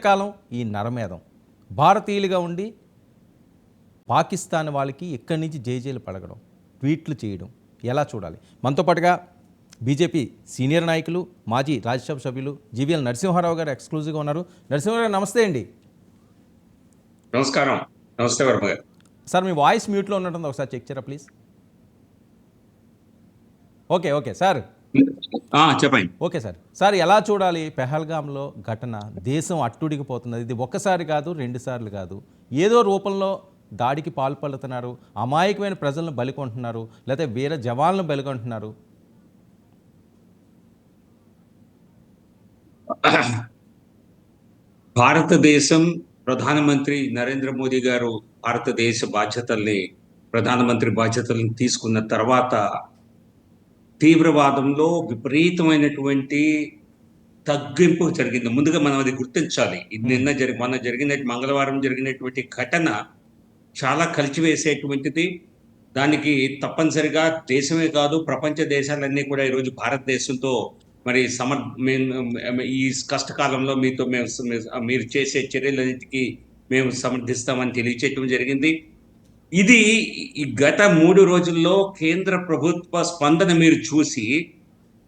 కష్టకాలం ఈ నరమేధం. భారతీయులుగా ఉండి పాకిస్తాన్ వాళ్ళకి ఇక్కడి నుంచి జేజేలు పలకడం, ట్వీట్లు చేయడం ఎలా చూడాలి? మనతో పాటుగా బీజేపీ సీనియర్ నాయకులు, మాజీ రాజ్యసభ సభ్యులు జీవీఎల్ నరసింహారావు గారు ఎక్స్క్లూజివ్గా ఉన్నారు. నరసింహారావు గారు నమస్తే అండి. నమస్కారం. నమస్తే వర్మ గారు. సార్ మీ వాయిస్ మ్యూట్లో ఉన్నట్టుంది, ఒకసారి చెక్ చేయరా ప్లీజ్. ఓకే సార్ చెప్పండి. ఓకే సార్ ఎలా చూడాలి పెహల్గాంలో ఘటన? దేశం అట్టుడికిపోతున్నది. ఇది ఒక్కసారి కాదు, 2 సార్లు కాదు, ఏదో రూపంలో దాడికి పాల్పడుతున్నారు. అమాయకమైన ప్రజలను బలికొంటున్నారు, లేకపోతే వేరే జవాన్లను బలికొంటున్నారు. భారతదేశం ప్రధానమంత్రి నరేంద్ర మోదీ గారు భారతదేశ ప్రధానమంత్రి బాధ్యతలను తీసుకున్న తర్వాత తీవ్రవాదంలో విపరీతమైనటువంటి తగ్గింపు జరిగింది. ముందుగా మనం అది గుర్తించాలి. మొన్న మంగళవారం జరిగినటువంటి ఘటన చాలా కలిచివేసేటువంటిది. దానికి తప్పనిసరిగా దేశమే కాదు, ప్రపంచ దేశాలన్నీ కూడా ఈరోజు భారతదేశంతో మరి ఈ కష్టకాలంలో మీరు చేసే చర్యలన్నిటికీ మేము సమర్థిస్తామని తెలియచేయటం జరిగింది. ఇది ఈ గత 3 రోజుల్లో కేంద్ర ప్రభుత్వ స్పందన మీరు చూసి,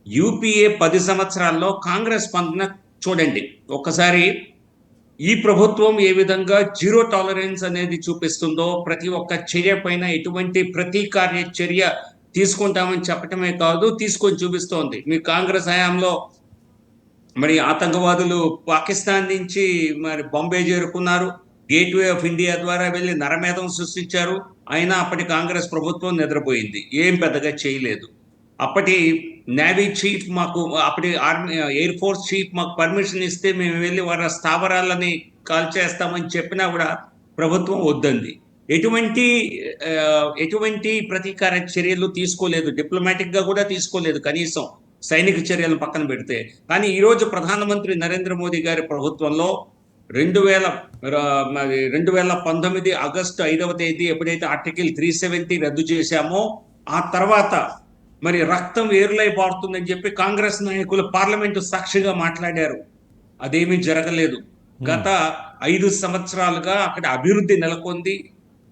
యూపీఏ 10 సంవత్సరాల్లో కాంగ్రెస్ స్పందన చూడండి. ఒక్కసారి ఈ ప్రభుత్వం ఏ విధంగా జీరో టాలరెన్స్ అనేది చూపిస్తుందో, ప్రతి ఒక్క చర్య పైన ఎటువంటి ప్రతీకార్య చర్య తీసుకుంటామని చెప్పటమే కాదు, తీసుకొని చూపిస్తోంది. మీ కాంగ్రెస్ హయాంలో మరి ఆతంకవాదులు పాకిస్తాన్ నుంచి మరి బాంబే చేరుకున్నారు. గేట్వే ఆఫ్ ఇండియా ద్వారా వెళ్ళి నరమేధం సృష్టించారు. అయినా అప్పటి కాంగ్రెస్ ప్రభుత్వం నిద్రపోయింది, ఏం పెద్దగా చేయలేదు. అప్పటి నేవీ చీఫ్ అప్పటి ఎయిర్ ఫోర్స్ చీఫ్ మాకు పర్మిషన్ ఇస్తే మేము వెళ్ళి వారి స్థావరాలని కాల్చేస్తామని చెప్పినా కూడా ప్రభుత్వం వద్దంది. ఎటువంటి ప్రతీకార చర్యలు తీసుకోలేదు, డిప్లొమాటిక్ గా కూడా తీసుకోలేదు, కనీసం సైనిక చర్యలను పక్కన పెడితే. కానీ ఈరోజు ప్రధానమంత్రి నరేంద్ర మోదీ గారి ప్రభుత్వంలో 2019 ఆగస్టు 5వ తేదీ ఎప్పుడైతే ఆర్టికల్ 370 రద్దు చేశామో, ఆ తర్వాత మరి రక్తం ఏరులై పారుతుందని చెప్పి కాంగ్రెస్ నాయకులు పార్లమెంటు సాక్షిగా మాట్లాడారు. అదేమీ జరగలేదు. గత 5 సంవత్సరాలుగా అక్కడ అభివృద్ధి నెలకొంది.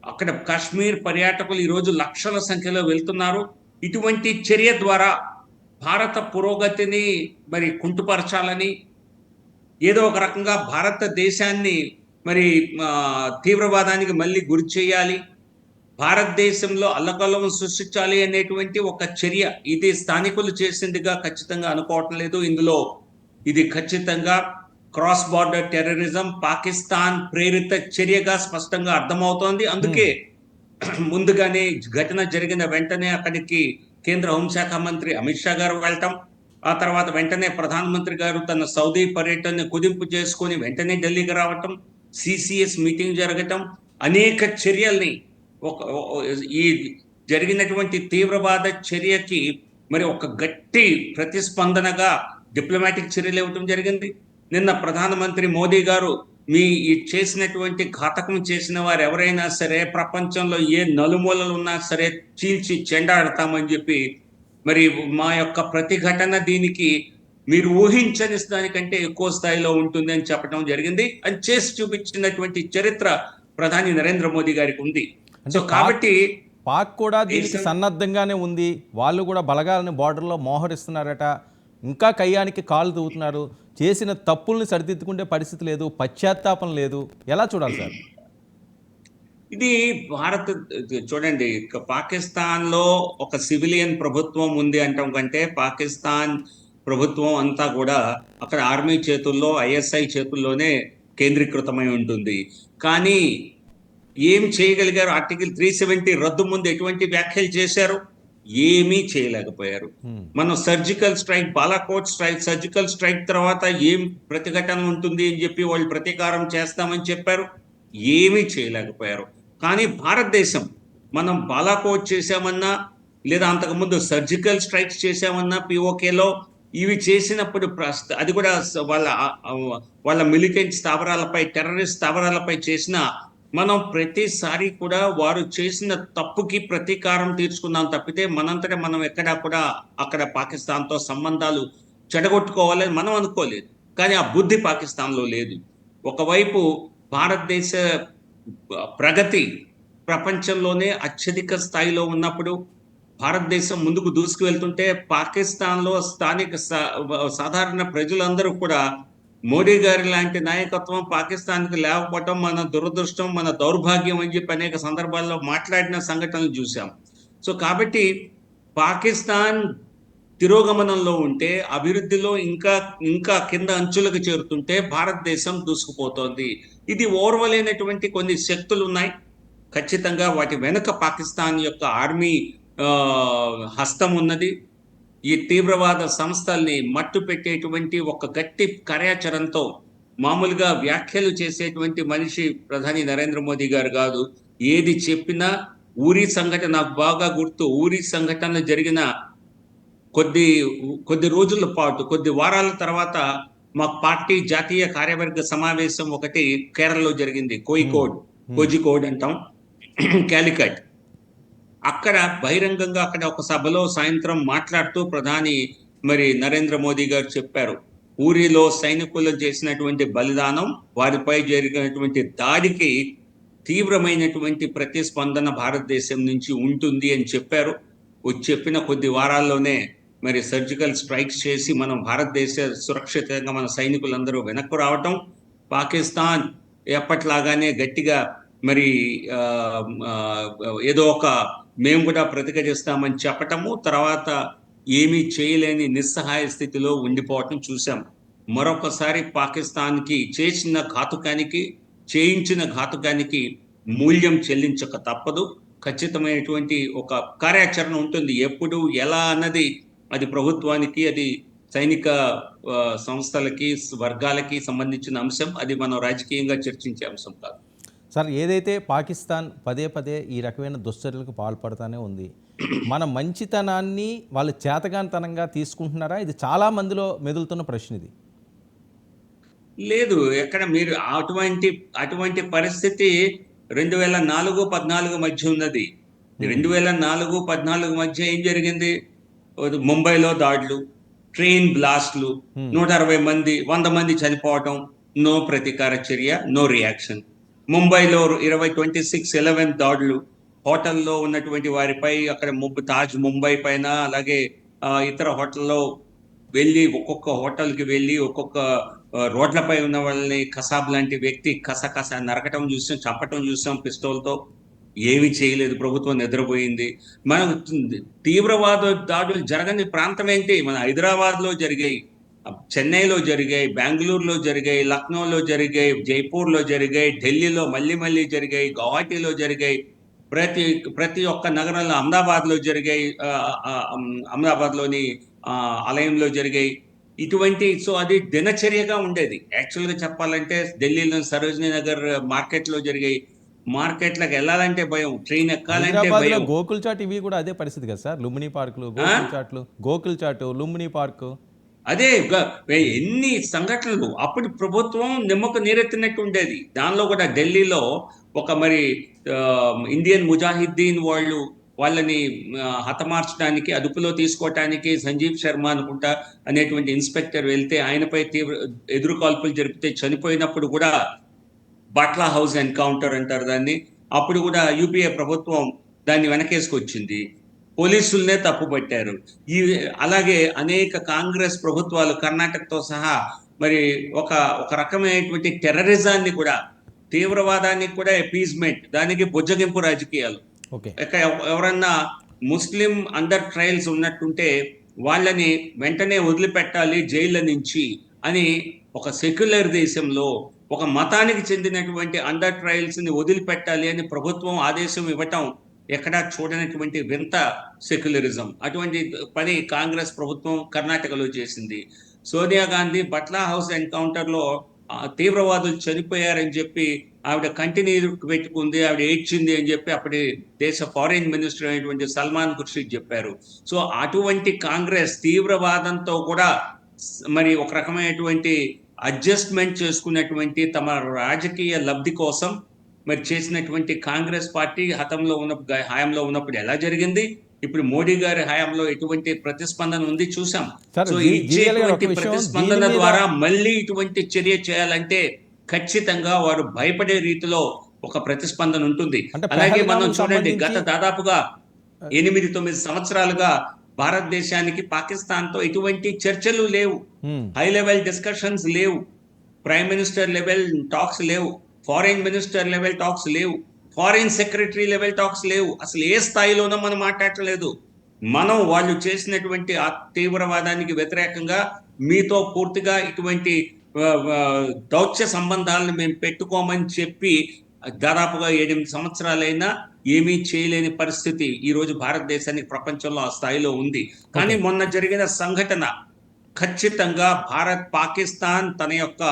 అక్కడ కాశ్మీర్ పర్యాటకులు ఈరోజు లక్షల సంఖ్యలో వెళ్తున్నారు. ఇటువంటి చర్య ద్వారా భారత పురోగతిని మరి కుంటుపరచాలని, ఏదో ఒక రకంగా భారతదేశాన్ని మరి తీవ్రవాదానికి మళ్ళీ గురి చేయాలి, భారతదేశంలో అల్లకల్లం సృష్టించాలి అనేటువంటి ఒక చర్య ఇది స్థానికులు చేసిందిగా ఖచ్చితంగా అనుకోవటం లేదు. ఇందులో ఇది ఖచ్చితంగా క్రాస్ బార్డర్ టెర్రరిజం, పాకిస్తాన్ ప్రేరిత చర్యగా స్పష్టంగా అర్థమవుతోంది. అందుకే ముందుగానే ఘటన జరిగిన వెంటనే అక్కడికి కేంద్ర హోంశాఖ మంత్రి అమిత్ షా గారు వెళ్ళటం, ఆ తర్వాత వెంటనే ప్రధానమంత్రి గారు తన సౌదీ పర్యటన కుదింపు చేసుకొని వెంటనే ఢిల్లీకి రావటం, సిసిఎస్ మీటింగ్ జరగటం, అనేక చర్యల్ని ఈ జరిగినటువంటి తీవ్రవాద చర్యకి మరి ఒక గట్టి ప్రతిస్పందనగా డిప్లొమాటిక్ చర్యలు ఇవ్వటం జరిగింది. నిన్న ప్రధానమంత్రి మోదీ గారు చేసినటువంటి ఘాతకం చేసిన వారు ఎవరైనా సరే, ప్రపంచంలో ఏ నలుమూలలు ఉన్నా సరే చీల్చి చెండాడతామని చెప్పి, మరి మా యొక్క ప్రతిఘటన దీనికి మీరు ఊహించని దానికంటే ఎక్కువ స్థాయిలో ఉంటుంది అని చెప్పడం జరిగింది. అని చేసి చూపించినటువంటి చరిత్ర ప్రధాని నరేంద్ర మోదీ గారికి ఉంది. సో కాబట్టి పాక్ కూడా దీనికి సన్నద్ధంగానే ఉంది. వాళ్ళు కూడా బలగాలని బార్డర్లో మోహరిస్తున్నారట, ఇంకా కయ్యానికి కాలు తూగుతున్నారు. చేసిన తప్పుల్ని సరిదిద్దుకుంటే పరిస్థితి లేదు, పశ్చాత్తాపం లేదు. ఎలా చూడాలి సార్ ఇది? చూడండి, పాకిస్తాన్లో ఒక సివిలియన్ ప్రభుత్వం ఉంది అంటాం కంటే, పాకిస్తాన్ ప్రభుత్వం అంతా కూడా అక్కడ ఆర్మీ చేతుల్లో, ఐఎస్ఐ చేతుల్లోనే కేంద్రీకృతమై ఉంటుంది. కానీ ఏం చేయగలిగారు? ఆర్టికల్ 370 రద్దు ముందు ఎటువంటి వ్యాఖ్యలు చేశారు? ఏమీ చేయలేకపోయారు. మనం surgical strike, Balakot surgical strike తర్వాత ఏం ప్రతిఘటన ఉంటుంది అని చెప్పి వాళ్ళు ప్రతీకారం చేస్తామని చెప్పారు, ఏమీ చేయలేకపోయారు. కానీ భారతదేశం, మనం బాలాకోట్ చేశామన్నా, లేదా అంతకుముందు సర్జికల్ స్ట్రైక్స్ చేశామన్నా పిఓకేలో, ఇవి చేసినప్పుడు అది కూడా వాళ్ళ మిలిటెంట్ స్థావరాలపై, టెర్రరిస్ట్ స్థావరాలపై చేసిన, మనం ప్రతిసారి కూడా వారు చేసిన తప్పుకి ప్రతీకారం తీర్చుకున్నాం తప్పితే మనంతటా మనం ఎక్కడా కూడా అక్కడ పాకిస్తాన్తో సంబంధాలు చెడగొట్టుకోవాలని మనం అనుకోలేదు. కానీ ఆ బుద్ధి పాకిస్తాన్లో లేదు. ఒకవైపు భారతదేశ ప్రగతి ప్రపంచంలోనే అత్యధిక స్థాయిలో ఉన్నప్పుడు, భారతదేశం ముందుకు దూసుకువెళ్తుంటే పాకిస్తాన్‌లో స్థానిక సాధారణ ప్రజలందరూ కూడా మోడీ గారి లాంటి నాయకత్వం పాకిస్తాన్‌కి లేకపోవటం మన దురదృష్టం, మన దౌర్భాగ్యం అని చెప్పి అనేక సందర్భాల్లో మాట్లాడిన సంఘటనలు చూసాం. సో కాబట్టి పాకిస్తాన్ తిరోగమనంలో ఉంటే, అభివృద్ధిలో ఇంకా కింద అంచులకు చేరుతుంటే భారతదేశం దూసుకుపోతోంది. ఇది ఓర్వలేనటువంటి కొన్ని శక్తులున్నాయి. ఖచ్చితంగా వాటి వెనుక పాకిస్తాన్ యొక్క ఆర్మీ హస్తం ఉన్నది. ఈ తీవ్రవాద సంస్థల్ని మట్టు పెట్టేటువంటి ఒక గట్టి కార్యాచరణతో మామూలుగా వ్యాఖ్యలు చేసేటువంటి మనిషి ప్రధాని నరేంద్ర మోదీ గారు కాదు. ఏది చెప్పినా ఊరి సంఘటన నాకు బాగా గుర్తు. ఊరి సంఘటన జరిగిన కొద్ది రోజుల పాటు, కొద్ది వారాల తర్వాత మా పార్టీ జాతీయ కార్యవర్గ సమావేశం ఒకటి కేరళలో జరిగింది. కోజికోడ్ అంటాం, కాలికట్. అక్కడ బహిరంగంగా ఒక సభలో సాయంత్రం మాట్లాడుతూ ప్రధాని నరేంద్ర మోదీ గారు చెప్పారు, ఊరిలో సైనికులు చేసినటువంటి బలిదానం, వారిపై జరిగినటువంటి దాడికి తీవ్రమైనటువంటి ప్రతిస్పందన భారతదేశం నుంచి ఉంటుంది అని చెప్పారు. చెప్పిన కొద్ది వారాల్లోనే సర్జికల్ స్ట్రైక్స్ చేసి మనం భారతదేశ సురక్షితంగా మన సైనికులందరూ వెనక్కు రావటం, పాకిస్తాన్ ఎప్పట్లాగానే గట్టిగా ఏదో ఒక మేము కూడా ప్రతిఘటిస్తామని చెప్పటము, తర్వాత ఏమీ చేయలేని నిస్సహాయ స్థితిలో ఉండిపోవటం చూసాం. మరొకసారి పాకిస్తాన్కి చేయించిన ఘాతుకానికి మూల్యం చెల్లించక తప్పదు. ఖచ్చితమైనటువంటి ఒక కార్యాచరణ ఉంటుంది. ఎప్పుడు ఎలా అన్నది అది ప్రభుత్వానికి, అది సైనిక సంస్థలకి, వర్గాలకి సంబంధించిన అంశం. అది మనం రాజకీయంగా చర్చించే అంశం కాదు. సార్, ఏదైతే పాకిస్తాన్ పదే పదే ఈ రకమైన దుశ్చర్యలకు పాల్పడుతూనే ఉంది, మన మంచితనాన్ని వాళ్ళు చేతగానితనంగా తీసుకుంటున్నారా? ఇది చాలా మందిలో మెదులుతున్న ప్రశ్న ఇది. లేదు, ఎక్కడ మీరు అటువంటి పరిస్థితి 2004-14 మధ్య ఉన్నది. 2004-14 మధ్య ఏం జరిగింది? ముంబైలో దాడులు, ట్రైన్ బ్లాస్ట్లు, 160 మంది 100 మంది చనిపోవటం, నో ప్రతీకార చర్య, నో రియాక్షన్. ముంబైలో 26/11 దాడులు, హోటల్లో ఉన్నటువంటి వారిపై, అక్కడ తాజ్ ముంబై పైన, అలాగే ఇతర హోటల్లో వెళ్ళి ఒక్కొక్క హోటల్కి వెళ్ళి ఒక్కొక్క రోడ్లపై ఉన్న వాళ్ళని కసాబ్ లాంటి వ్యక్తి కస నరకటం చూసాం, చంపటం చూసాం పిస్టోల్తో. ఏమి చేయలేదు, ప్రభుత్వం నిద్రపోయింది. మనం తీవ్రవాద దాడులు జరగని ప్రాంతం ఏంటి? మన హైదరాబాద్లో జరిగాయి, చెన్నైలో జరిగాయి, బెంగళూరులో జరిగాయి, లక్నోలో జరిగాయి, జైపూర్లో జరిగాయి, ఢిల్లీలో మళ్ళీ జరిగాయి, గౌహటిలో జరిగాయి, ప్రతి ఒక్క నగరంలో, అహ్మదాబాద్లో జరిగాయి, అహ్మదాబాద్లోని ఆలయంలో జరిగాయి. సో అది దినచర్యగా ఉండేది. యాక్చువల్గా చెప్పాలంటే ఢిల్లీలో సరోజినీ నగర్ మార్కెట్లో జరిగాయి. మార్కెట్లకు వెళ్ళాలంటే భయం, ట్రైన్ ఎక్కాలంటే భయం. గోకుల్ చాట్ ఇవి కూడా అదే పరిస్థితి కదా సార్? లుంబిని పార్కులు, గోకుల్ చాట్, లుంబిని పార్కు, అదే ఎన్ని సంఘటనలు. అప్పుడు ప్రభుత్వం నిమ్మకు నీరెత్తినట్టు ఉండేది. దానిలో కూడా ఢిల్లీలో ఒక ఇండియన్ ముజాహిద్దీన్ వాళ్ళని హతమార్చడానికి, అదుపులో తీసుకోవటానికి సంజీవ్ శర్మ అనుకుంటా అనేటువంటి ఇన్స్పెక్టర్ వెళ్తే ఆయనపై ఎదురు కాల్పులు జరిపితే చనిపోయినప్పుడు కూడా, బాట్లా హౌస్ ఎన్కౌంటర్ అంటారు దాన్ని, అప్పుడు కూడా యూపీఏ ప్రభుత్వం దాన్ని వెనకేసుకొచ్చింది, పోలీసులనే తప్పుపట్టారు. అలాగే అనేక కాంగ్రెస్ ప్రభుత్వాలు కర్ణాటకతో సహా ఒక రకమైనటువంటి టెర్రరిజాన్ని కూడా, తీవ్రవాదానికి కూడా అపీజ్మెంట్, దానికి బుజ్జగింపు రాజకీయాలు. ఎవరన్నా ముస్లిం అండర్ ట్రయల్స్ ఉన్నట్టుంటే వాళ్ళని వెంటనే వదిలిపెట్టాలి జైళ్ళ నుంచి అని, ఒక సెక్యులర్ దేశంలో ఒక మతానికి చెందినటువంటి అండర్ ట్రయల్స్ ని వదిలిపెట్టాలి అని ప్రభుత్వం ఆదేశం ఇవ్వటం ఎక్కడా చూడనటువంటి వింత సెక్యులరిజం. అటువంటి పని కాంగ్రెస్ ప్రభుత్వం కర్ణాటకలో చేసింది. సోనియా గాంధీ బట్లా హౌస్ ఎన్కౌంటర్లో తీవ్రవాదులు చనిపోయారని చెప్పి ఆవిడ కంటిన్యూ పెట్టుకుంది, ఆవిడ ఏడ్చింది అని చెప్పి అప్పటి దేశ ఫారిన్ మినిస్టర్ అయినటువంటి సల్మాన్ ఖుర్షీద్ చెప్పారు. సో అటువంటి కాంగ్రెస్ తీవ్రవాదంతో కూడా ఒక రకమైనటువంటి అడ్జస్ట్మెంట్ చేసుకున్నటువంటి తమ రాజకీయ లబ్ధి కోసం చేసినటువంటి కాంగ్రెస్ పార్టీ హయాంలో ఉన్నప్పుడు ఎలా జరిగింది, ఇప్పుడు మోడీ గారి హయాంలో ఎటువంటి ప్రతిస్పందన ఉంది చూసాం. సో ఇచ్చేటువంటి ప్రతిస్పందన ద్వారా మళ్ళీ ఇటువంటి చర్య చేయాలంటే ఖచ్చితంగా వారు భయపడే రీతిలో ఒక ప్రతిస్పందన ఉంటుంది. అంటే అలాగే మనం పెహల్గామ్‌కు చూడండి, సంబంధించి గత దాదాపుగా 8-9 సంవత్సరాలుగా భారతదేశానికి పాకిస్తాన్‌తో ఎటువంటి చర్చలు లేవు. హ్మ్. హై లెవెల్ డిస్కషన్స్ లేవు. ప్రైమ్ మినిస్టర్ లెవెల్ టాక్స్ లేవు. ఫారిన్ మినిస్టర్ లెవెల్ టాక్స్ లేవు. ఫారిన్ సెక్రటరీ లెవెల్ టాక్స్ లేవు. అసలు ఏ స్థాయిలోనూ మనం మాట్లాడట్లేదు. మనం వాళ్ళు చేసినటువంటి ఆ తీవ్రవాదానికి వ్యతిరేకంగా మీతో పూర్తిగా ఇటువంటి దౌత్య సంబంధాలను మేము పెట్టుకోమని చెప్పి దాదాపుగా 8 సంవత్సరాలైనా ఏమీ చేయలేని పరిస్థితి ఈ రోజు భారతదేశానికి ప్రపంచంలో ఆ స్థాయిలో ఉంది. కానీ ఓకే. మొన్న జరిగిన సంఘటన ఖచ్చితంగా పాకిస్తాన్ తన యొక్క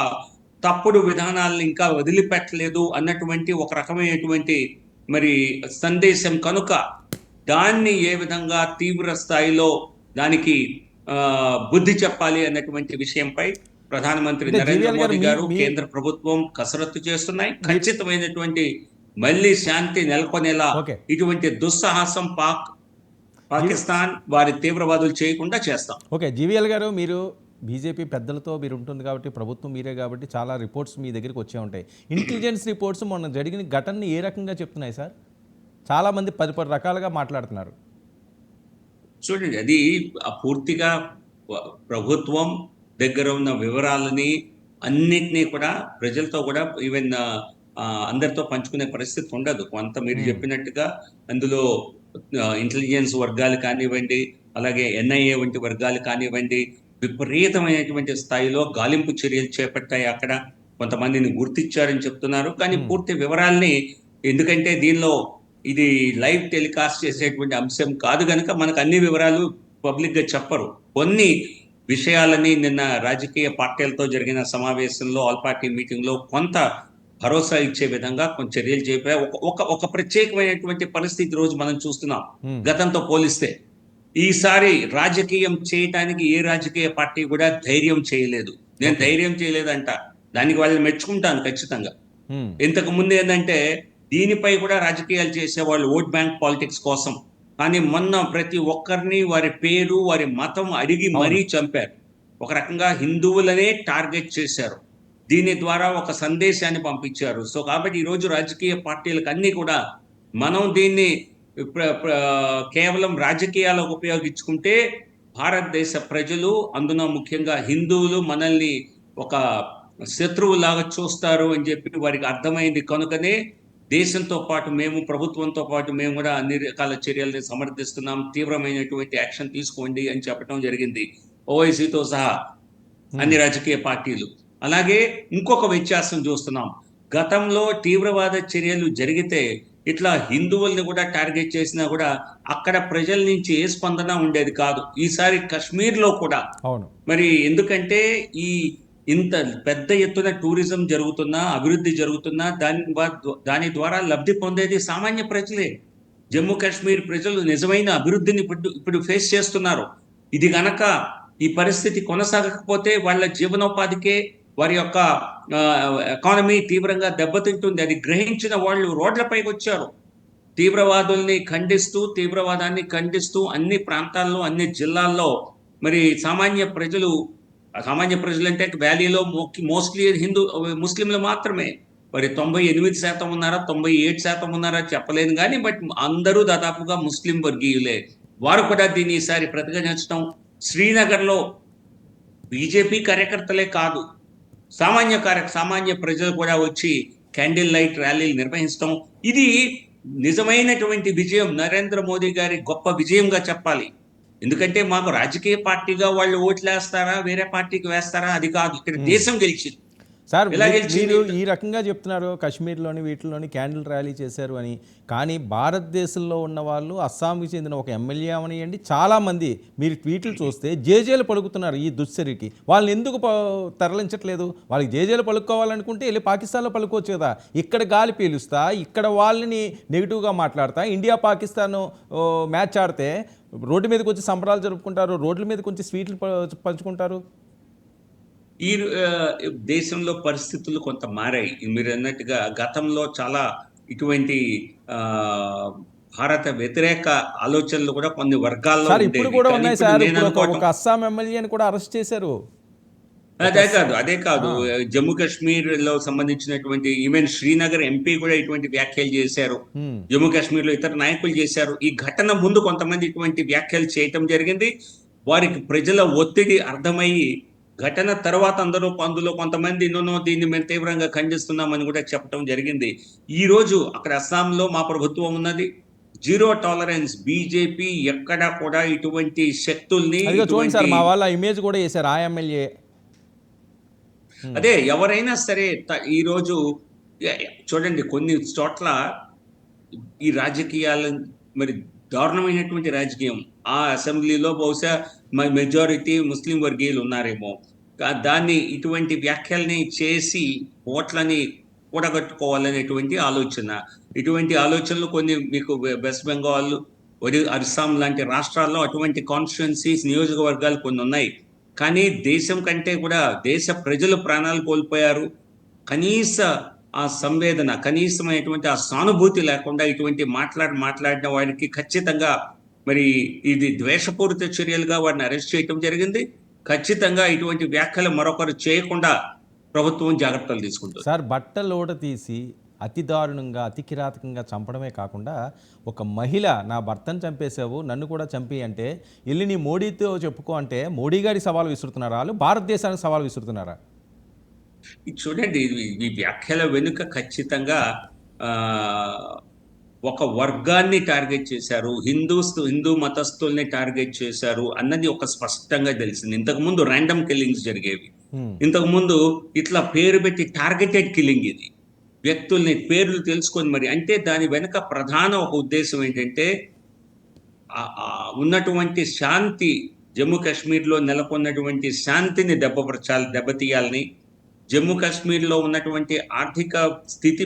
తప్పుడు విధానాలను ఇంకా వదిలిపెట్టలేదు అన్నటువంటి ఒక రకమైనటువంటి మరి సందేశం కనుక దాన్ని ఏ విధంగా తీవ్ర స్థాయిలో దానికి బుద్ధి చెప్పాలి అన్నటువంటి విషయంపై ప్రధానమంత్రి అంటే నరేంద్ర జీవీఎల్ గారు మోదీ మీ గారు, మీ కేంద్ర ప్రభుత్వం కసరత్తు చేస్తున్నాయి. మీరు ఖచ్చితమైనటువంటి మళ్ళీ శాంతి నెలకొనేలా ఓకే. ఇటువంటి దుస్సాహసం జీవి పాకిస్తాన్ వారి తీవ్రవాదులు చేయకుండా చేస్తాం. ఓకే. జీవీఎల్ గారు మీరు బీజేపీ పెద్దలతో మీరు ఉంటుంది కాబట్టి, ప్రభుత్వం మీరే కాబట్టి చాలా రిపోర్ట్స్ మీ దగ్గరికి వచ్చే ఉంటాయి. ఇంటెలిజెన్స్ రిపోర్ట్స్ మొన్న జరిగిన ఘటనని ఏ రకంగా చెప్తున్నాయి సార్? చాలామంది 10 రకాలుగా మాట్లాడుతున్నారు. చూడండి, అది పూర్తిగా ప్రభుత్వం దగ్గర ఉన్న వివరాలని అన్నిటినీ కూడా ప్రజలతో కూడా ఈవెన్ అందరితో పంచుకునే పరిస్థితి ఉండదు. కొంత మీరు హ్మ్. చెప్పినట్టుగా అందులో ఇంటెలిజెన్స్ వర్గాలు కానివ్వండి, అలాగే ఎన్ఐఏ వంటి వర్గాలు కానివ్వండి, విపరీతమైనటువంటి స్థాయిలో గాలింపు చర్యలు చేపట్టాయి. అక్కడ కొంతమందిని గుర్తించారని చెప్తున్నారు. కానీ హ్మ్. పూర్తి వివరాల్ని, ఎందుకంటే దీనిలో ఇది లైవ్ టెలికాస్ట్ చేసేటువంటి అంశం కాదు గనుక మనకు అన్ని వివరాలు పబ్లిక్ గా చెప్పరు. కొన్ని విషయాలని నిన్న రాజకీయ పార్టీలతో జరిగిన సమావేశంలో, ఆల్ పార్టీ మీటింగ్ లో కొంత భరోసా ఇచ్చే విధంగా కొన్ని చర్యలు చేపా. ఒక ప్రత్యేకమైనటువంటి పరిస్థితి రోజు మనం చూస్తున్నాం హ్మ్. గతంతో పోలిస్తే. ఈసారి రాజకీయం చేయటానికి ఏ రాజకీయ పార్టీ కూడా ధైర్యం చేయలేదు. నేను ఓకే. ధైర్యం చేయలేదంట, దానికి వాళ్ళని మెచ్చుకుంటాను ఖచ్చితంగా. హ్మ్. ఇంతకు ముందు ఏంటంటే దీనిపై కూడా రాజకీయాలు చేసేవాళ్ళు ఓట్ బ్యాంక్ పాలిటిక్స్ కోసం. కానీ మొన్న ప్రతి ఒక్కరిని వారి పేరు, వారి మతం అడిగి అవును. మరీ చంపారు. ఒక రకంగా హిందువులనే టార్గెట్ చేశారు. దీని ద్వారా ఒక సందేశాన్ని పంపించారు. సో కాబట్టి ఈరోజు రాజకీయ పార్టీలకు అన్ని కూడా మనం దీన్ని కేవలం రాజకీయాలకు ఉపయోగించుకుంటే భారతదేశ ప్రజలు, అందున ముఖ్యంగా హిందువులు మనల్ని ఒక శత్రువులాగా చూస్తారు అని చెప్పి వారికి అర్థమైంది కనుకనే దేశంతో పాటు మేము, ప్రభుత్వంతో పాటు మేము కూడా అన్ని రకాల చర్యల్ని సమర్థిస్తున్నాం. తీవ్రమైనటువంటి యాక్షన్ తీసుకోండి అని చెప్పడం జరిగింది ఓవైసీతో సహా హ్మ్. అన్ని రాజకీయ పార్టీలు. అలాగే ఇంకొక వ్యత్యాసం చూస్తున్నాం. గతంలో తీవ్రవాద చర్యలు జరిగితే ఇట్లా హిందువుల్ని కూడా టార్గెట్ చేసినా కూడా అక్కడ ప్రజల నుంచి ఏ స్పందన ఉండేది కాదు. ఈసారి కశ్మీర్‌లో కూడా అవును. మరి ఎందుకంటే ఈ ఇంత పెద్ద ఎత్తున టూరిజం జరుగుతున్నా, అభివృద్ధి జరుగుతున్నా దాని ద్వారా లబ్ధి పొందేది సామాన్య ప్రజలే. జమ్మూ కాశ్మీర్ ప్రజలు నిజమైన అభివృద్ధిని ఇప్పుడు ఫేస్ చేస్తున్నారు. ఇది గనక ఈ పరిస్థితి కొనసాగకపోతే వాళ్ళ జీవనోపాధికే, వారి యొక్క ఎకానమీ తీవ్రంగా దెబ్బతింటుంది. అది గ్రహించిన వాళ్ళు రోడ్లపైకొచ్చారు. తీవ్రవాదుల్ని ఖండిస్తూ, తీవ్రవాదాన్ని ఖండిస్తూ అన్ని ప్రాంతాల్లో, అన్ని జిల్లాల్లో మరి సామాన్య ప్రజలంటే వ్యాలీలో మోస్ట్లీ ముస్లింలు మాత్రమే. మరి 98% ఉన్నారా, 97% ఉన్నారా చెప్పలేను గానీ బట్ అందరూ దాదాపుగా ముస్లిం వర్గీయులే. వారు కూడా దీన్ని ఈసారి ప్రతిఘటించడం, శ్రీనగర్‌లో బీజేపీ కార్యకర్తలే కాదు, సామాన్య ప్రజలు కూడా వచ్చి క్యాండిల్ లైట్ ర్యాలీలు నిర్వహించడం, ఇది నిజమైనటువంటి విజయం. నరేంద్ర మోదీ గారి గొప్ప విజయంగా చెప్పాలి. ఎందుకంటే మాకు రాజకీయ పార్టీగా వాళ్ళు ఓట్లేస్తారా, వేరే పార్టీకి వేస్తారా అది కాదు. ఇక్కడ హ్మ్. దేశం గెలిచింది. సార్ ఎలా మీరు గెలిచింది? ఈ రకంగా చెప్తున్నారు కాశ్మీర్లోని వీటిలోని క్యాండిల్ ర్యాలీ చేశారు అని. కానీ భారతదేశంలో ఉన్న వాళ్ళు, అస్సాంకి చెందిన ఒక ఎమ్మెల్యే అవనియండి, చాలామంది మీరు ట్వీట్లు చూస్తే జేజేలు పలుకుతున్నారు ఈ దుశ్చర్యకి. వాళ్ళని ఎందుకు తరలించట్లేదు? వాళ్ళకి జేజేలు పలుకోవాలనుకుంటే వెళ్ళి పాకిస్తాన్లో పలుకోవచ్చు కదా. ఇక్కడ గాలి పీలుస్తా, ఇక్కడ వాళ్ళని నెగిటివ్గా మాట్లాడతా, ఇండియా పాకిస్తాన్ మ్యాచ్ ఆడితే రోడ్డు మీదకి వచ్చి సంబరాలు జరుపుకుంటారు, రోడ్ల మీదకి వచ్చి స్వీట్లు పంచుకుంటారు. ఈ దేశంలో పరిస్థితులు కొంత మారాయి. మీరు అన్నట్టుగా గతంలో చాలా ఇటువంటి భారత వ్యతిరేక ఆలోచనలు కూడా కొన్ని వర్గాల్లో సార్ ఇప్పుడు ఉండేవి. కూడా కానీ ఉన్నాయి ఇప్పుడు సార్. నేను ఇప్పుడు అనుకోవటం ఒక అస్సాం ఎమ్మెల్యేని కూడా అరెస్ట్ చేశారు. అదే ఒక కాదు, అదే కాదు. ఆ, జమ్మూ కాశ్మీర్ లో సంబంధించినటువంటి ఈవెన్ శ్రీనగర్ ఎంపీ కూడా ఇటువంటి వ్యాఖ్యలు చేశారు. హ్మ్. జమ్మూ కాశ్మీర్ లో ఇతర నాయకులు చేశారు. ఈ ఘటన ముందు కొంతమంది ఇటువంటి వ్యాఖ్యలు చేయటం జరిగింది. వారికి ప్రజల ఒత్తిడి అర్థమయ్యి ఘటన తర్వాత అందులో కొంతమంది దీన్ని మేము తీవ్రంగా ఖండిస్తున్నామని కూడా చెప్పడం జరిగింది. ఈ రోజు అక్కడ అస్సాంలో మా ప్రభుత్వం ఉన్నది. Zero tolerance. బీజేపీ ఎక్కడా కూడా ఇటువంటి శక్తుల్ని, అదిగో చూడండి సార్, ఇటువంటి మా వాళ్ళ ఇమేజ్ కూడా వేశారు ఆ ఎమ్మెల్యే. అదే ఎవరైనా సరే ఈరోజు చూడండి, కొన్ని చోట్ల ఈ రాజకీయాలు మరి దారుణమైనటువంటి రాజకీయం. ఆ అసెంబ్లీలో బహుశా మెజారిటీ ముస్లిం వర్గీయులు ఉన్నారేమో. దాన్ని ఇటువంటి వ్యాఖ్యల్ని చేసి ఓట్లని కూడగట్టుకోవాలనేటువంటి ఆలోచన. ఇటువంటి ఆలోచనలు కొన్ని మీకు వెస్ట్ బెంగాల్, అస్సాం లాంటి రాష్ట్రాల్లో అటువంటి కాన్స్టిట్యున్సీస్, నియోజకవర్గాలు కొన్ని ఉన్నాయి. కానీ దేశం కంటే కూడా దేశ ప్రజలు ప్రాణాలు కోల్పోయారు. కనీస ఆ సంవేదన, కనీసమైనటువంటి ఆ సానుభూతి లేకుండా ఇటువంటి మాట్లాడిన వాడికి ఖచ్చితంగా మరి ఇది ద్వేషపూరిత చర్యలుగా వాడిని అరెస్ట్ చేయటం జరిగింది. ఖచ్చితంగా ఇటువంటి వ్యాఖ్యలు మరొకరు చేయకుండా ప్రభుత్వం జాగ్రత్తలు తీసుకుంటుంది. సార్, బట్టలోడ తీసి అతి దారుణంగా, అతి కిరాతకంగా చంపడమే కాకుండా, ఒక మహిళ నా భర్తను చంపేశావు నన్ను కూడా చంపి అంటే వెళ్ళి నీ మోడీతో చెప్పుకో అంటే మోడీ గారి సవాలు విసురుతున్నారా, వాళ్ళు భారతదేశానికి సవాలు విసురుతున్నారా? ఇది చూడండి, ఈ వ్యాఖ్యల వెనుక ఖచ్చితంగా ఆ ఒక వర్గాన్ని టార్గెట్ చేశారు. హిందూ మతస్థుల్ని టార్గెట్ చేశారు అన్నది ఒక స్పష్టంగా తెలిసింది. ఇంతకుముందు ర్యాండమ్ కిల్లింగ్స్ జరిగేవి. హ్మ్. ఇంతకుముందు ఇట్లా పేరు పెట్టి టార్గెటెడ్ కిల్లింగ్ ఇది. వ్యక్తుల్ని పేర్లు తెలుసుకొని మరి, అంటే దాని వెనుక ప్రధాన ఒక ఉద్దేశం ఏంటంటే ఉన్నటువంటి శాంతి, జమ్మూ కాశ్మీర్లో నెలకొన్నటువంటి శాంతిని దెబ్బతీయాలని, జమ్మూ కాశ్మీర్లో ఉన్నటువంటి ఆర్థిక స్థితి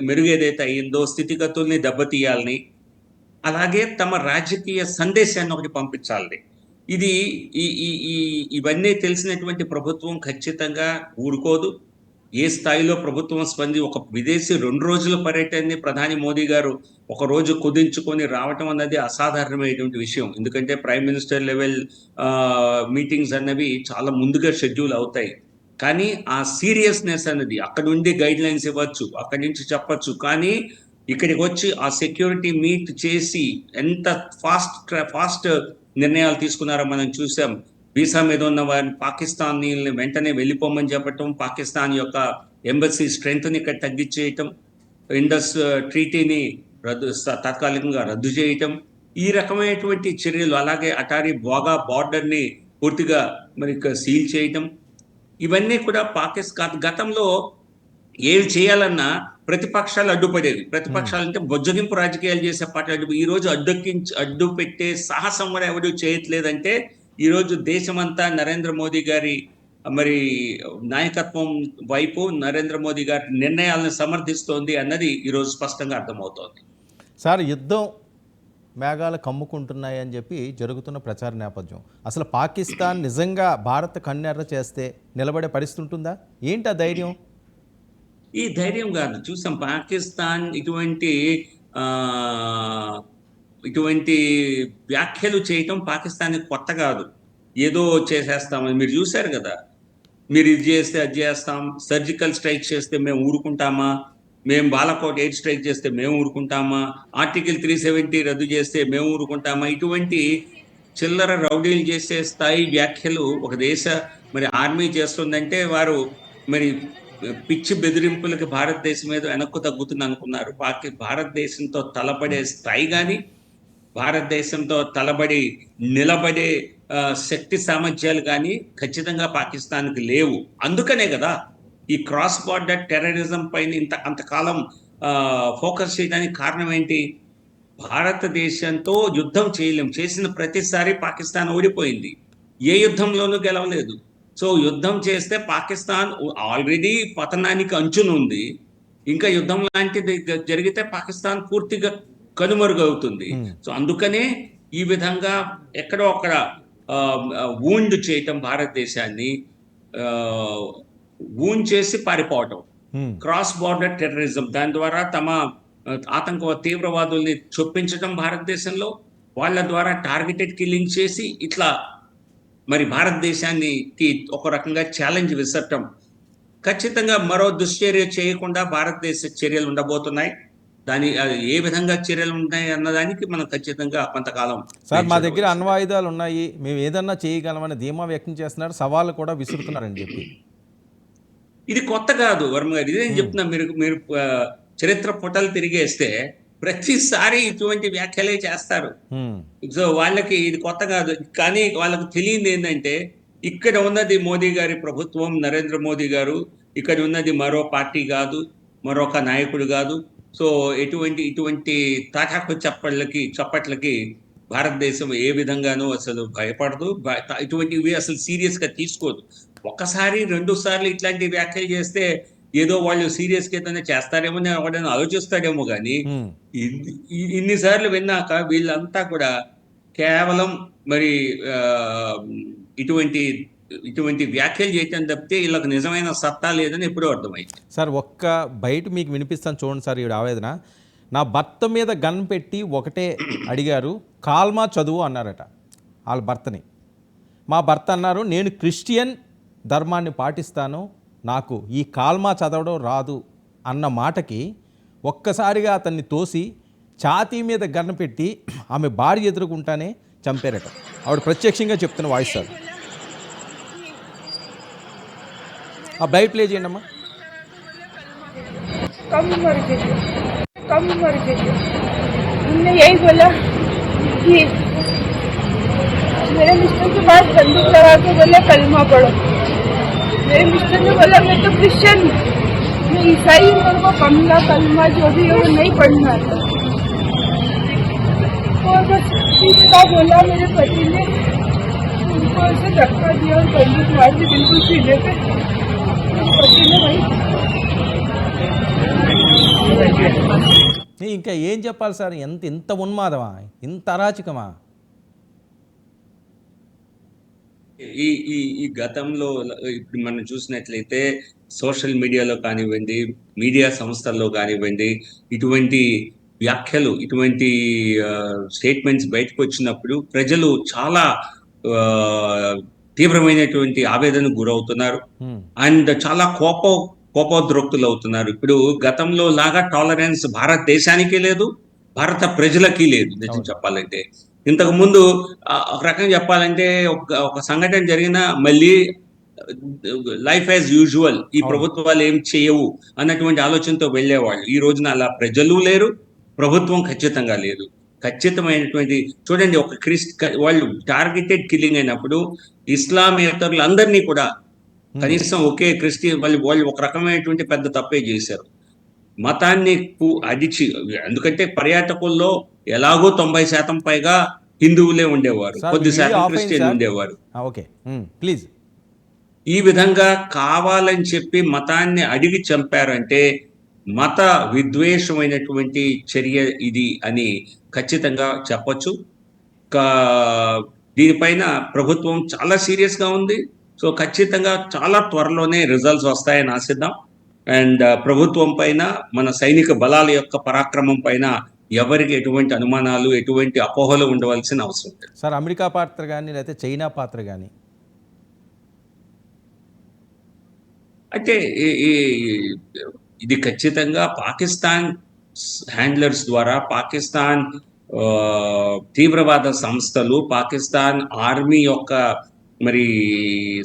మెరుగేదైతే అయిందో స్థితిగతుల్ని దెబ్బతీయాలని, అలాగే తమ రాజకీయ సందేశాన్ని ఒకటి పంపించాలని. ఇది ఇవన్నీ తెలిసినటువంటి ప్రభుత్వం ఖచ్చితంగా ఊరుకోదు. ఏ స్థాయిలో ప్రభుత్వం ఒక విదేశీ 2 రోజుల పర్యటనని ప్రధాని మోదీ గారు ఒక రోజు కుదించుకొని రావటం అన్నది అసాధారణమైనటువంటి విషయం. ఎందుకంటే ప్రైమ్ మినిస్టర్ లెవెల్ మీటింగ్స్ అన్నవి చాలా ముందుగా షెడ్యూల్ అవుతాయి. కానీ ఆ సీరియస్నెస్ అన్నది అక్కడ నుండి గైడ్ లైన్స్ ఇవ్వచ్చు, అక్కడి నుంచి చెప్పచ్చు. కానీ ఇక్కడికి వచ్చి ఆ సెక్యూరిటీ మీట్ చేసి ఎంత ఫాస్ట్ నిర్ణయాలు తీసుకున్నారో మనం చూసాం. వీసా మీద ఉన్న వారిని, పాకిస్తాన్ వెంటనే వెళ్ళిపోమని చెప్పటం, పాకిస్తాన్ యొక్క ఎంబసీ స్ట్రెంగ్త్ని ఇక్కడ తగ్గించేయటం, ఇండస్ ట్రీటీని తాత్కాలికంగా రద్దు చేయటం, ఈ రకమైనటువంటి చర్యలు. అలాగే అటారీ వాఘా బార్డర్ని పూర్తిగా మరి సీల్ చేయటం, ఇవన్నీ కూడా గతంలో ఏవి చేయాలన్నా ప్రతిపక్షాలు అడ్డుపడేవి. ప్రతిపక్షాలు అంటే బొజ్జగింపు రాజకీయాలు చేసే పార్టీ ఈ రోజు అడ్డు పెట్టే సాహసం కూడా ఎవరు చేయట్లేదంటే, ఈరోజు దేశమంతా నరేంద్ర మోదీ గారి మరి నాయకత్వం వైపు, నరేంద్ర మోదీ గారి నిర్ణయాలను సమర్థిస్తోంది అన్నది ఈరోజు స్పష్టంగా అర్థమవుతోంది. సార్, యుద్ధం మేఘాలు కమ్ముకుంటున్నాయని చెప్పి జరుగుతున్న ప్రచార నేపథ్యం, అసలు పాకిస్తాన్ నిజంగా భారత్ కన్నెర్ర చేస్తే నిలబడే పరిస్థితి ఉంటుందా? ఏంటి ఆ ధైర్యం? ఈ ధైర్యం కాదు. చూసాం పాకిస్తాన్ ఇటువంటి వ్యాఖ్యలు చేయటం పాకిస్తాన్ కొత్త కాదు. ఏదో చేసేస్తామని మీరు చూశారు కదా. మీరు ఇది చేస్తే అది చేస్తాం, సర్జికల్ స్ట్రైక్ చేస్తే మేము ఊరుకుంటామా, మేము బాలాకోట్ ఎయిర్ స్ట్రైక్ చేస్తే మేము ఊరుకుంటామా, ఆర్టికల్ 370 రద్దు చేస్తే మేము ఊరుకుంటామా, ఇటువంటి చిల్లర రౌడీలు చేసే స్థాయి వ్యాఖ్యలు ఒక దేశ మరి ఆర్మీ చేస్తుందంటే వారు మరి పిచ్చి బెదిరింపులకి భారతదేశం మీద వెనక్కు తగ్గుతుంది అనుకున్నారు. భారతదేశంతో తలపడే స్థాయి కానీ, భారతదేశంతో నిలబడే శక్తి సామర్థ్యాలు కానీ ఖచ్చితంగా పాకిస్తాన్కి లేవు. అందుకనే కదా ఈ క్రాస్ బార్డర్ టెర్రరిజం పైన అంతకాలం ఫోకస్ చేయడానికి కారణం ఏంటి? భారతదేశంతో యుద్ధం చేయలేం. చేసిన ప్రతిసారి పాకిస్తాన్ ఓడిపోయింది, ఏ యుద్ధంలోనూ గెలవలేదు. సో యుద్ధం చేస్తే పాకిస్తాన్ ఆల్రెడీ పతనానికి అంచునుంది. ఇంకా యుద్ధం లాంటిది జరిగితే పాకిస్తాన్ పూర్తిగా కనుమరుగవుతుంది. సో అందుకనే ఈ విధంగా ఎక్కడో అక్కడ వూండ్ చేయటం, భారతదేశాన్ని వూండ్ చేసి పారిపోవటం, క్రాస్ బార్డర్ టెర్రరిజం, దాని ద్వారా తమ ఆతంకవాద తీవ్రవాదుల్ని చొప్పించడం భారతదేశంలో, వాళ్ళ ద్వారా టార్గెటెడ్ కిల్లింగ్ చేసి ఇట్లా మరి భారతదేశానికి ఒక రకంగా ఛాలెంజ్ విసరటం. ఖచ్చితంగా మరో దుశ్చర్య చేయకుండా భారతదేశ చర్యలు ఉండబోతున్నాయి. అది ఏ విధంగా చర్యలు ఉంటాయి అన్నదానికి మనం ఖచ్చితంగా కొంతకాలం సార్ మా వేచి దగ్గర చూడవలసిందే. అణ్వాయుధాలు ఉన్నాయి, మేము ఏదన్నా చేయగలమని ధీమా వ్యక్తం చేస్తున్నారు, సవాళ్ళు కూడా విసురుతున్నారని చెప్పి. ఇది కొత్త కాదు వర్మ గారు. ఇదే నేను ఉమ్, చెప్తున్నా. మీరు మీరు చరిత్ర పుటలు తిరిగేస్తే ప్రతిసారి ఇటువంటి వ్యాఖ్యలే చేస్తారు. ఉమ్, సో వాళ్ళకి ఇది కొత్త కాదు. కానీ వాళ్ళకు తెలియంది ఏంటంటే, ఇక్కడ ఉన్నది మోదీ గారి ప్రభుత్వం, నరేంద్ర మోదీ గారు. ఇక్కడ ఉన్నది మరో పార్టీ కాదు, మరొక నాయకుడు కాదు. సో ఇటువంటి తాటాకు చప్పట్లకి భారతదేశం ఏ విధంగానూ అసలు భయపడదు. ఇటువంటివి అసలు సీరియస్ గా తీసుకోదు. ఒకసారి 2 సార్లు ఇట్లాంటి వ్యాఖ్యలు చేస్తే ఏదో వాళ్ళు సీరియస్ గా ఏదైనా చేస్తారేమో అని ఎవడైనా ఆలోచిస్తాడేమో కానీ, ఉమ్. ఇన్నిసార్లు విన్నాక వీళ్ళంతా కూడా కేవలం మరి ఆ, ఇటువంటి ఇటువంటి వ్యాఖ్యలు చేయటం తప్పితే వీళ్ళకి నిజమైన సత్తా లేదని ఎప్పుడూ అర్థమైంది. సార్ ఒక్క బయట మీకు వినిపిస్తాను చూడండి సార్ ఈవిడ ఆవేదన. నా భర్త మీద గన్ పెట్టి ఒకటే అడిగారు, కాల్మా చదువు అన్నారట వాళ్ళ భర్తని. మా భర్త అన్నారు, నేను క్రిస్టియన్ ధర్మాన్ని పాటిస్తాను, నాకు ఈ కాల్మా చదవడం రాదు అన్న మాటకి ఒక్కసారిగా అతన్ని తోసి ఛాతీ మీద గన్ను పెట్టి ఆమె భార్య ఎదురుకుంటానే చంపారట. ఆవిడ ప్రత్యక్షంగా చెప్తున్న వాయిస్ సార్. ఆ బయట ప్లే చేయండి అమ్మా. कम उम्र के थे, कम उम्र के थे। उनने यही बोला कि मेरे मिस्टर के पास बंदूक लगा के बोले कलमा पढ़ो। मेरे मिस्टर ने बोला मैं तो क्रिश्चियन हूँ, मैं ईसाई हूँ, मेरे को कमला कलमा जो भी है वो नहीं पढ़ना आता। तो बस इसका बोला मेरे पति ने, उनको ऐसे धक्का दिया और बंदूक मार दी बिल्कुल सीधे पे। मेरे पति ने वही ఇంకా ఏం చెప్పాలి సార్, ఇంత ఉన్మాదమా, ఇంత అరాచకమా? ఈ ఈ ఈ గతంలో ఇప్పుడు మనం చూసినట్లయితే సోషల్ మీడియాలో కానివ్వండి, మీడియా సంస్థల్లో కానివ్వండి, ఇటువంటి వ్యాఖ్యలు, ఇటువంటి స్టేట్మెంట్స్ బయటకు వచ్చినప్పుడు ప్రజలు చాలా తీవ్రమైనటువంటి ఆవేదనకు గురవుతున్నారు. అండ్ చాలా కోపోద్రక్తులు అవుతున్నారు. ఇప్పుడు గతంలో లాగా టాలరెన్స్ భారతదేశానికి లేదు, భారత ప్రజలకి లేదు. నిజం చెప్పాలంటే ఇంతకు ముందు ఒక రకంగా చెప్పాలంటే ఒక సంఘటన జరిగినా మళ్ళీ లైఫ్ యాజ్ యూజువల్, ఈ ప్రభుత్వాలు ఏం చేయవు అన్నటువంటి ఆలోచనతో వెళ్ళేవాళ్ళు. ఈ రోజున అలా ప్రజలు లేరు, ప్రభుత్వం ఖచ్చితంగా లేదు. ఖచ్చితమైనటువంటి చూడండి, వాళ్ళు టార్గెటెడ్ కిల్లింగ్ అయినప్పుడు ఇస్లామేతరులందరినీ కూడా కనీసం ఒకే క్రిస్టియన్ వాళ్ళు ఒక రకమైనటువంటి పెద్ద తప్పే చేశారు. మతాన్ని అడిచి, ఎందుకంటే పర్యాటకుల్లో ఎలాగో 90% పైగా హిందువులే ఉండేవారు, కొద్ది శాతం క్రిస్టియన్ ఉండేవారు. Okay please. ఈ విధంగా కావాలని చెప్పి మతాన్ని అడిగి చంపారంటే మత విద్వేషమైనటువంటి చర్య ఇది అని ఖచ్చితంగా చెప్పొచ్చు. దీనిపైన ప్రభుత్వం చాలా సీరియస్ గా ఉంది. సో ఖచ్చితంగా చాలా త్వరలోనే రిజల్ట్స్ వస్తాయని ఆశిద్దాం. అండ్ ప్రభుత్వం పైన, మన సైనిక బలాల యొక్క పరాక్రమం పైన ఎవరికి ఎటువంటి అనుమానాలు, ఎటువంటి అపోహలు ఉండవలసిన అవసరం లేదు సార్. అమెరికా పాత్ర కానీ లేకపోతే చైనా పాత్ర కానీ అంటే ఇది ఖచ్చితంగా పాకిస్తాన్ హ్యాండ్లర్స్ ద్వారా, పాకిస్తాన్ తీవ్రవాద సంస్థలు, పాకిస్తాన్ ఆర్మీ యొక్క మరి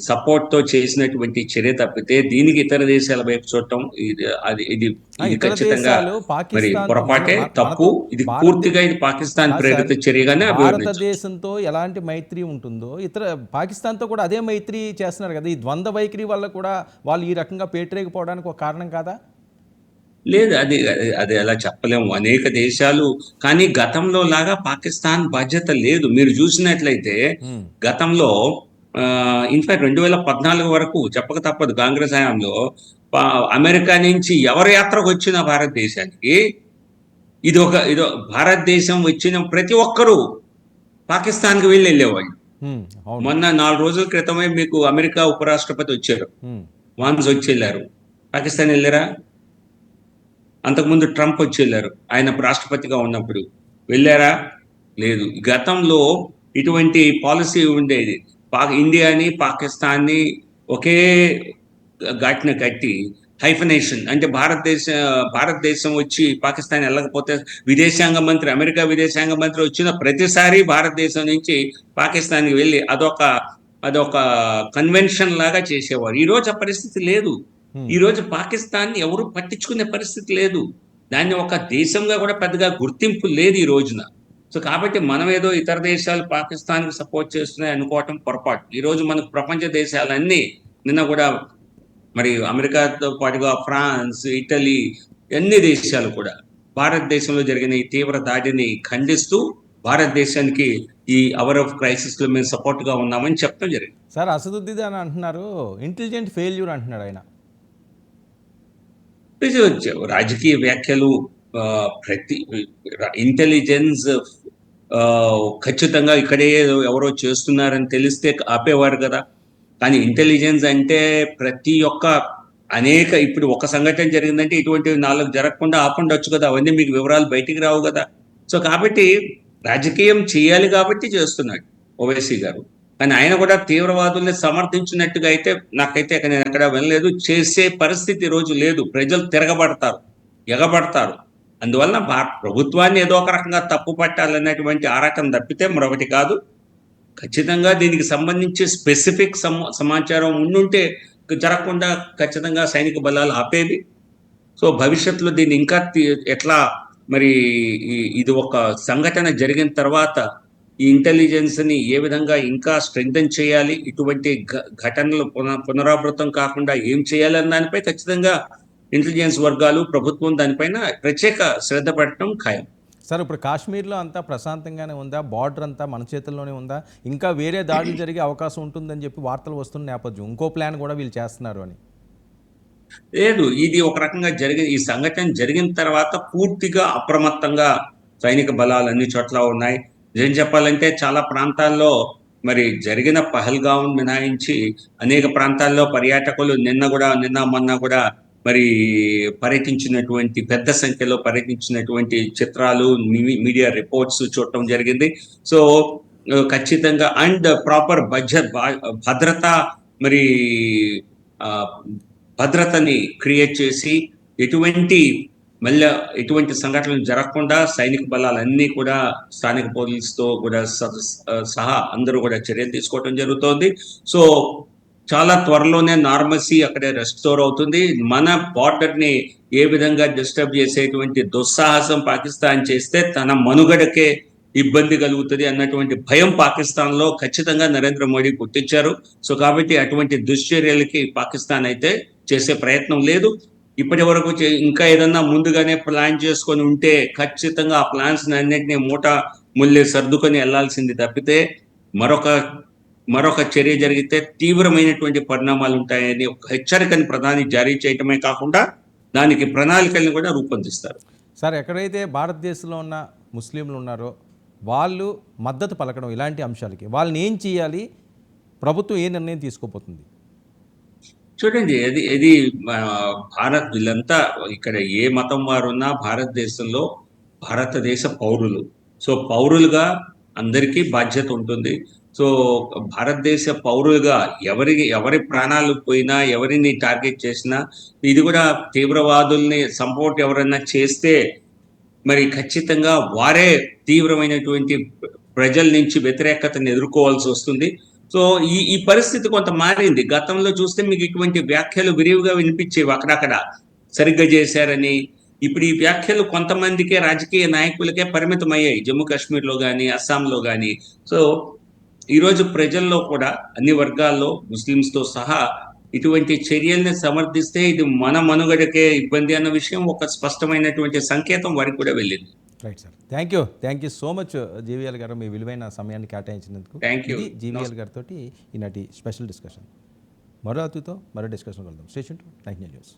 సపోర్ట్ తో చేసినటువంటి చర్య తప్పితే దీనికి ఇతర దేశాల వైపు చూడటం ఇది ఖచ్చితంగా మరి పొరపాటే, తప్పు. ఇది పూర్తిగా ఇది పాకిస్తాన్ ప్రేరిత చర్యగానే భారతదేశంతో ఎలాంటి మైత్రి ఉంటుందో ఇతర పాకిస్తాన్తో కూడా అదే మైత్రి చేస్తున్నారు కదా. ఈ ద్వంద్వ వైఖరి వల్ల కూడా వాళ్ళు ఈ రకంగా పేటరేగిపోవడానికి ఒక కారణం కాదా? లేదు, అది అలా చెప్పలేము. అనేక దేశాలు, కానీ గతంలో లాగా పాకిస్తాన్ బాధ్యత లేదు. మీరు చూసినట్లయితే గతంలో ఇన్ఫాక్ట్ 2014 వరకు చెప్పక తప్పదు, కాంగ్రెస్ హయాంలో అమెరికా నుంచి ఎవరు యాత్రకు వచ్చిన భారతదేశానికి ఇదో భారతదేశం వచ్చిన ప్రతి ఒక్కరూ పాకిస్తాన్కి వెళ్ళేవాళ్ళు. మొన్న 4 రోజుల క్రితమే మీకు అమెరికా ఉపరాష్ట్రపతి వచ్చారు, వాన్స్ వచ్చి వెళ్ళారు. పాకిస్తాన్ వెళ్ళారా? అంతకుముందు ట్రంప్ వచ్చి వెళ్ళారు, ఆయన రాష్ట్రపతిగా ఉన్నప్పుడు వెళ్ళారా? లేదు. గతంలో ఇటువంటి పాలసీ ఉండేది. ఇండియాని పాకిస్తాన్ని ఒకే ఘాటిన కట్టి హైఫనేషన్ అంటే భారతదేశం వచ్చి పాకిస్తాన్ వెళ్ళకపోతే విదేశాంగ మంత్రి, అమెరికా విదేశాంగ మంత్రి వచ్చిన ప్రతిసారి భారతదేశం నుంచి పాకిస్తాన్కి వెళ్ళి అదొక కన్వెన్షన్ లాగా చేసేవారు. ఈ రోజు ఆ పరిస్థితి లేదు. ఈ రోజు పాకిస్తాన్ ఎవరు పట్టించుకునే పరిస్థితి లేదు. దాన్ని ఒక దేశంగా కూడా పెద్దగా గుర్తింపు లేదు ఈ రోజున. సో కాబట్టి మనం ఏదో ఇతర దేశాలు పాకిస్తాన్కి సపోర్ట్ చేస్తున్నాయి అనుకోవటం పొరపాటు. ఈ రోజు మనకు ప్రపంచ దేశాలన్నీ నిన్న కూడా మరి అమెరికాతో పాటుగా ఫ్రాన్స్, ఇటలీ అన్ని దేశాలు కూడా భారతదేశంలో జరిగిన ఈ తీవ్ర దాడిని ఖండిస్తూ భారతదేశానికి ఈ అవర్ ఆఫ్ క్రైసిస్ లో మేము సపోర్ట్ గా ఉన్నామని చెప్పడం జరిగింది. సార్ అసదుద్దీన్ అని అంటున్నారు, ఇంటెలిజెంట్ ఫెయిల్యూర్ అంటున్నాడు ఆయన. రాజకీయ వ్యాఖ్యలు ప్రతి ఇంటెలిజెన్స్ ఖచ్చితంగా ఇక్కడే ఎవరో చేస్తున్నారని తెలిస్తే ఆపేవారు కదా. కానీ ఇంటెలిజెన్స్ అంటే ప్రతి ఒక్క ఇప్పుడు ఒక సంఘటన జరిగిందంటే ఇటువంటి 4 జరగకుండా ఆపుండొచ్చు కదా. అవన్నీ మీకు వివరాలు బయటికి రావు కదా. సో కాబట్టి రాజకీయం చేయాలి కాబట్టి చేస్తున్నాడు ఓవైసీ గారు. కానీ ఆయన కూడా తీవ్రవాదుల్ని సమర్థించినట్టుగా అయితే నాకైతే నేను ఎక్కడ వినలేదు. చేసే పరిస్థితి ఈ రోజు లేదు. ప్రజలు తిరగబడతారు, ఎగబడతారు. అందువల్ల ప్రభుత్వాన్ని ఏదో ఒక రకంగా తప్పు పట్టాలనేటువంటి ఆరాటం తప్పితే మరొకటి కాదు. ఖచ్చితంగా దీనికి సంబంధించి స్పెసిఫిక్ సమాచారం ఉండుంటే జరగకుండా ఖచ్చితంగా సైనిక బలాలు ఆపేవి. సో భవిష్యత్తులో దీన్ని ఇంకా ఎట్లా మరి ఇది ఒక సంఘటన జరిగిన తర్వాత ఈ ఇంటెలిజెన్స్ ని ఏ విధంగా ఇంకా స్ట్రెంగ్థెన్ చేయాలి, ఇటువంటి ఘటనలు పునరావృతం కాకుండా ఏం చేయాలన్న దానిపై ఖచ్చితంగా ఇంటెలిజెన్స్ వర్గాలు, ప్రభుత్వం దానిపైన ప్రత్యేక శ్రద్ధ పెట్టడం ఖాయం. సార్ ఇప్పుడు కాశ్మీర్లో అంతా ప్రశాంతంగానే ఉందా? బార్డర్ అంతా మన చేతుల్లోనే ఉందా? ఇంకా వేరే దాడులు జరిగే అవకాశం ఉంటుందని చెప్పి వార్తలు వస్తున్న నేపథ్యం, ఇంకో ప్లాన్ కూడా వీళ్ళు చేస్తున్నారు అని. లేదు, ఇది ఒక రకంగా ఈ సంఘటన జరిగిన తర్వాత పూర్తిగా అప్రమత్తంగా సైనిక బలాలు అన్ని చోట్ల ఉన్నాయి. ఏం చెప్పాలంటే చాలా ప్రాంతాల్లో మరి జరిగిన పహల్గాం మినహాయించి అనేక ప్రాంతాల్లో పర్యాటకులు నిన్న మొన్న కూడా మరి పర్యటించినటువంటి పెద్ద సంఖ్యలో పర్యటించినటువంటి చిత్రాలు, మీడియా రిపోర్ట్స్ చూడటం జరిగింది. సో ఖచ్చితంగా అండ్ ప్రాపర్ భద్రత మరి భద్రతని క్రియేట్ చేసి ఎటువంటి సంఘటనలు జరగకుండా సైనిక బలాలన్నీ కూడా స్థానిక పోలీసుతో కూడా సహా అందరూ కూడా చర్యలు తీసుకోవడం జరుగుతోంది. సో చాలా త్వరలోనే నార్మసీ అక్కడే రెస్టోర్ అవుతుంది. మన బార్డర్ ని ఏ విధంగా డిస్టర్బ్ చేసేటువంటి దుస్సాహసం పాకిస్తాన్ చేస్తే తన మనుగడకే ఇబ్బంది కలుగుతుంది అన్నటువంటి భయం పాకిస్తాన్ లో ఖచ్చితంగా నరేంద్ర మోడీ గుర్తించారు. సో కాబట్టి అటువంటి దుశ్చర్యలకి పాకిస్తాన్ అయితే చేసే ప్రయత్నం లేదు. ఇప్పటి వరకు ఇంకా ఏదన్నా ముందుగానే ప్లాన్ చేసుకొని ఉంటే ఖచ్చితంగా ఆ ప్లాన్స్ అన్నింటినీ ముళ్ళే సర్దుకొని వెళ్లాల్సింది తప్పితే మరొక చర్య జరిగితే తీవ్రమైనటువంటి పరిణామాలు ఉంటాయని ఒక హెచ్చరికని ప్రధాని జారీ చేయటమే కాకుండా దానికి ప్రణాళికల్ని కూడా రూపొందిస్తారు. సార్ ఎక్కడైతే భారతదేశంలో ఉన్న ముస్లింలు ఉన్నారో వాళ్ళు మద్దతు పలకడం ఇలాంటి అంశాలకి, వాళ్ళని ఏం చేయాలి, ప్రభుత్వం ఏ నిర్ణయం తీసుకోబోతుంది? చూడండి, ఇది వీళ్ళంతా ఇక్కడ ఏ మతం వారు ఉన్నా భారతదేశంలో భారతదేశ పౌరులు. సో పౌరులుగా అందరికీ బాధ్యత ఉంటుంది. సో భారతదేశ పౌరులుగా ఎవరి ప్రాణాలు పోయినా, ఎవరిని టార్గెట్ చేసినా, ఇది కూడా తీవ్రవాదుల్ని సపోర్ట్ ఎవరైనా చేస్తే మరి ఖచ్చితంగా వారే తీవ్రమైనటువంటి ప్రజల నుంచి వ్యతిరేకతను ఎదుర్కోవాల్సి వస్తుంది. సో ఈ పరిస్థితి కొంత మారింది. గతంలో చూస్తే మీకు ఇటువంటి వ్యాఖ్యలు విరివిగా వినిపించేవి, అక్కడక్కడ సరిగ్గా చేశారని. ఇప్పుడు ఈ వ్యాఖ్యలు కొంతమందికే, రాజకీయ నాయకులకే పరిమితం అయ్యాయి, జమ్మూ కాశ్మీర్లో కానీ అస్సాంలో కానీ. సో ఈరోజు ప్రజల్లో కూడా అన్ని వర్గాల్లో ముస్లింస్తో సహా ఇటువంటి చర్యల్ని సమర్థిస్తే ఇది మన మనుగడకే ఇబ్బంది అన్న విషయం ఒక స్పష్టమైనటువంటి సంకేతం వారికి కూడా వెళ్ళింది. Right sir, thank you so much GVL గారు, మీ విలువైన సమయాన్ని కేటాయించినందుకు. Thank you. జీవీఎల్ గారితో ఈనాటి స్పెషల్ డిస్కషన్. మరో అతిథితో మరో డిస్కషన్ కలుద్దాం. Station to 19 news.